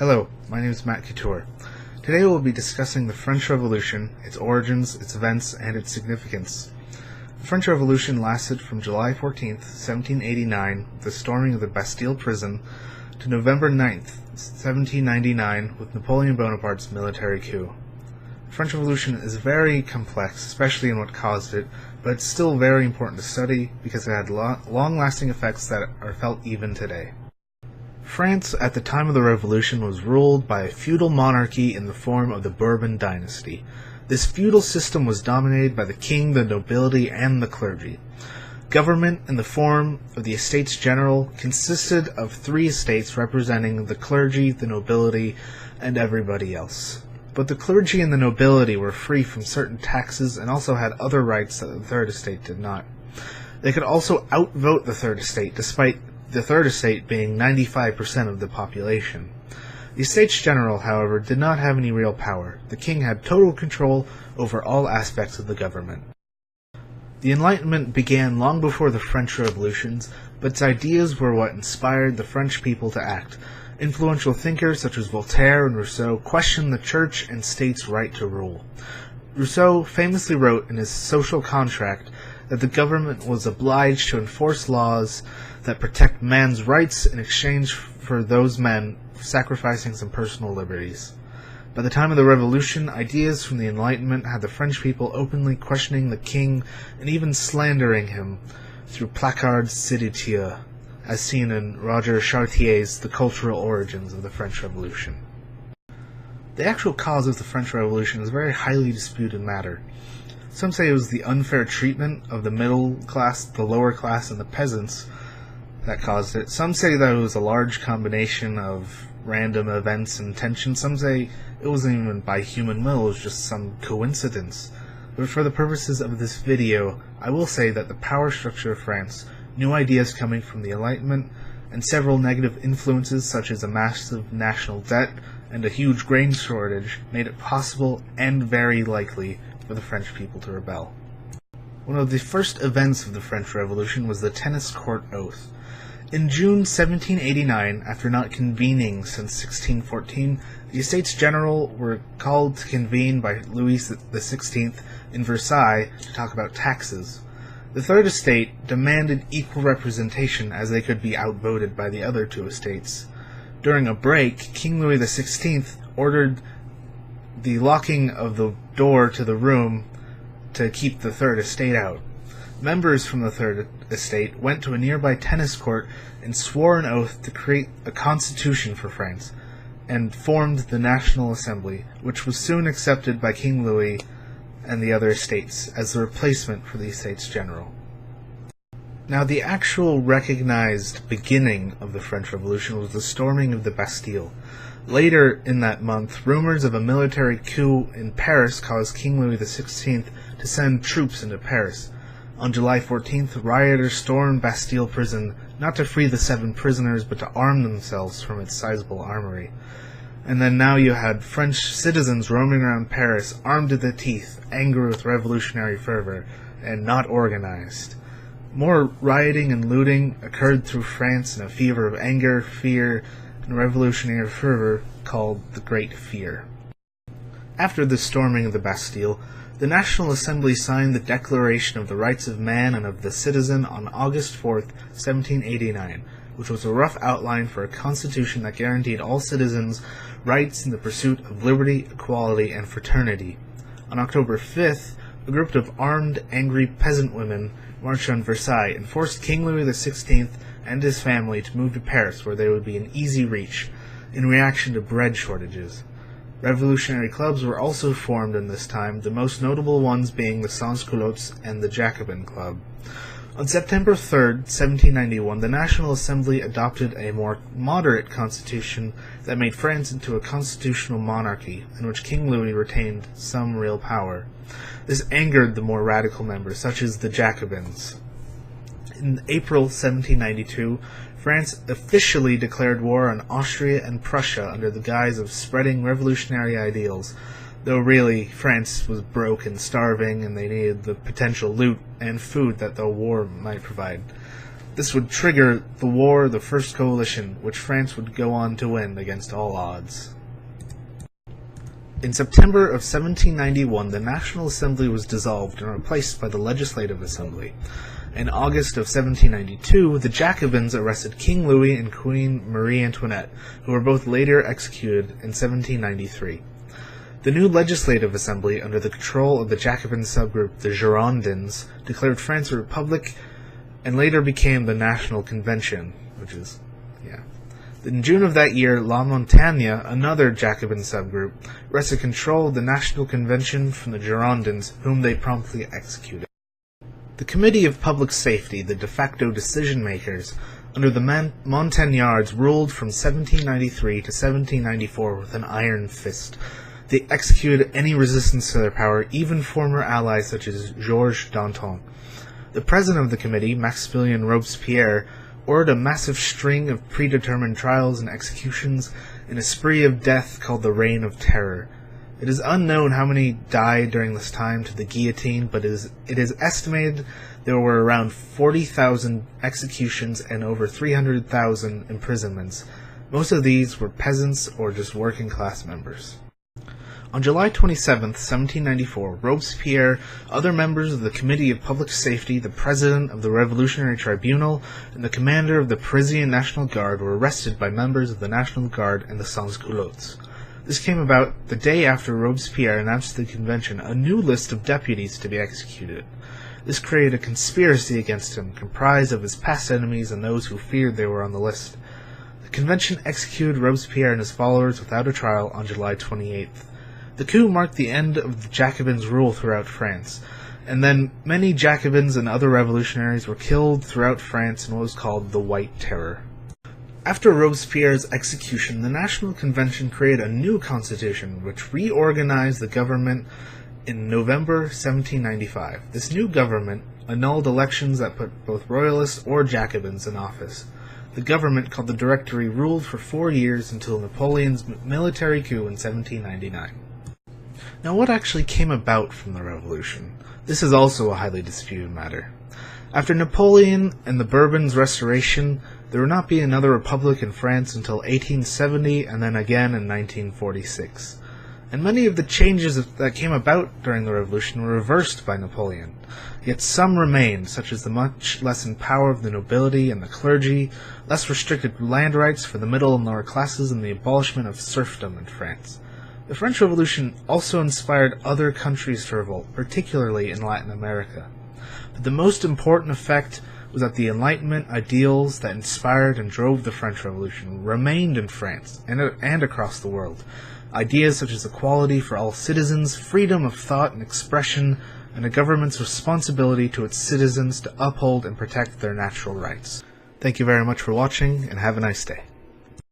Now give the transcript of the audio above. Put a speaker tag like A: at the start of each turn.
A: Hello, my name is Matt Couture. Today we'll be discussing the French Revolution, its origins, its events, and its significance. The French Revolution lasted from July 14th, 1789, with the storming of the Bastille prison, to November 9th, 1799, with Napoleon Bonaparte's military coup. The French Revolution is very complex, especially in what caused it, but it's still very important to study because it had long-lasting effects that are felt even today. France at the time of the Revolution was ruled by a feudal monarchy in the form of the Bourbon dynasty. This feudal system was dominated by the king, the nobility, and the clergy. Government in the form of the Estates General consisted of 3 estates representing the clergy, the nobility, and everybody else. But the clergy and the nobility were free from certain taxes and also had other rights that the Third Estate did not. They could also outvote the Third Estate, despite the Third Estate being 95% of the population. The Estates General, however, did not have any real power. The king had total control over all aspects of the government. The Enlightenment began long before the French Revolutions, but its ideas were what inspired the French people to act. Influential thinkers such as Voltaire and Rousseau questioned the church and state's right to rule. Rousseau famously wrote in his social contract that the government was obliged to enforce laws that protect man's rights in exchange for those men sacrificing some personal liberties. By the time of the Revolution, ideas from the Enlightenment had the French people openly questioning the king and even slandering him through placards séditieux, as seen in Roger Chartier's The Cultural Origins of the French Revolution. The actual cause of the French Revolution is a very highly disputed matter. Some say it was the unfair treatment of the middle class, the lower class, and the peasants that caused it. Some say that it was a large combination of random events and tension. Some say it wasn't even by human will, it was just some coincidence. But for the purposes of this video, I will say that the power structure of France, new ideas coming from the Enlightenment, and several negative influences such as a massive national debt and a huge grain shortage made it possible and very likely for the French people to rebel. One of the first events of the French Revolution was the Tennis Court Oath. In June 1789, after not convening since 1614, the Estates General were called to convene by Louis XVI in Versailles to talk about taxes. The Third Estate demanded equal representation as they could be outvoted by the other 2 estates. During a break, King Louis XVI ordered the locking of the door to the room to keep the Third Estate out. Members from the Third Estate went to a nearby tennis court and swore an oath to create a constitution for France, and formed the National Assembly, which was soon accepted by King Louis and the other estates as the replacement for the Estates General. Now, the actual recognized beginning of the French Revolution was the storming of the Bastille. Later in that month, rumors of a military coup in Paris caused King Louis XVI to send troops into Paris. On July 14th, rioters stormed Bastille prison, not to free the 7 prisoners, but to arm themselves from its sizable armory. And then now you had French citizens roaming around Paris, armed to the teeth, angry with revolutionary fervor, and not organized. More rioting and looting occurred through France in a fever of anger, fear, and revolutionary fervor called the Great Fear. After the storming of the Bastille, the National Assembly signed the Declaration of the Rights of Man and of the Citizen on August 4th, 1789, which was a rough outline for a constitution that guaranteed all citizens rights in the pursuit of liberty, equality, and fraternity. On October 5th, a group of armed, angry peasant women marched on Versailles and forced King Louis XVI and his family to move to Paris, where they would be in easy reach, in reaction to bread shortages. Revolutionary clubs were also formed in this time, the most notable ones being the Sans-Culottes and the Jacobin Club. On September 3, 1791, the National Assembly adopted a more moderate constitution that made France into a constitutional monarchy, in which King Louis retained some real power. This angered the more radical members, such as the Jacobins. In April 1792, France officially declared war on Austria and Prussia under the guise of spreading revolutionary ideals, though really France was broke and starving and they needed the potential loot and food that the war might provide. This would trigger the war of the First Coalition, which France would go on to win against all odds. In September of 1791, the National Assembly was dissolved and replaced by the Legislative Assembly. In August of 1792, the Jacobins arrested King Louis and Queen Marie Antoinette, who were both later executed in 1793. The new Legislative Assembly, under the control of the Jacobin subgroup, the Girondins, declared France a republic and later became the National Convention, In June of that year, La Montagne, another Jacobin subgroup, wrested control of the National Convention from the Girondins, whom they promptly executed. The Committee of Public Safety, the de facto decision-makers, under the Montagnards, ruled from 1793 to 1794 with an iron fist. They executed any resistance to their power, even former allies such as Georges Danton. The president of the committee, Maximilien Robespierre, ordered a massive string of predetermined trials and executions in a spree of death called the Reign of Terror. It is unknown how many died during this time to the guillotine, but it is estimated there were around 40,000 executions and over 300,000 imprisonments. Most of these were peasants or just working class members. On July 27, 1794, Robespierre, other members of the Committee of Public Safety, the President of the Revolutionary Tribunal, and the commander of the Parisian National Guard were arrested by members of the National Guard and the sans-culottes. This came about the day after Robespierre announced to the convention a new list of deputies to be executed. This created a conspiracy against him, comprised of his past enemies and those who feared they were on the list. The convention executed Robespierre and his followers without a trial on July 28th. The coup marked the end of the Jacobins' rule throughout France, and then many Jacobins and other revolutionaries were killed throughout France in what was called the White Terror. After Robespierre's execution, the National Convention created a new constitution which reorganized the government in November 1795. This new government annulled elections that put both Royalists or Jacobins in office. The government, called the Directory, ruled for 4 years until Napoleon's military coup in 1799. Now, what actually came about from the revolution? This is also a highly disputed matter. After Napoleon and the Bourbons' restoration, there would not be another republic in France until 1870 and then again in 1946. And many of the changes that came about during the revolution were reversed by Napoleon. Yet some remained, such as the much lessened power of the nobility and the clergy, less restricted land rights for the middle and lower classes, and the abolishment of serfdom in France. The French Revolution also inspired other countries to revolt, particularly in Latin America. But the most important effect was that the Enlightenment ideals that inspired and drove the French Revolution remained in France and across the world. Ideas such as equality for all citizens, freedom of thought and expression, and a government's responsibility to its citizens to uphold and protect their natural rights. Thank you very much for watching, and have a nice day.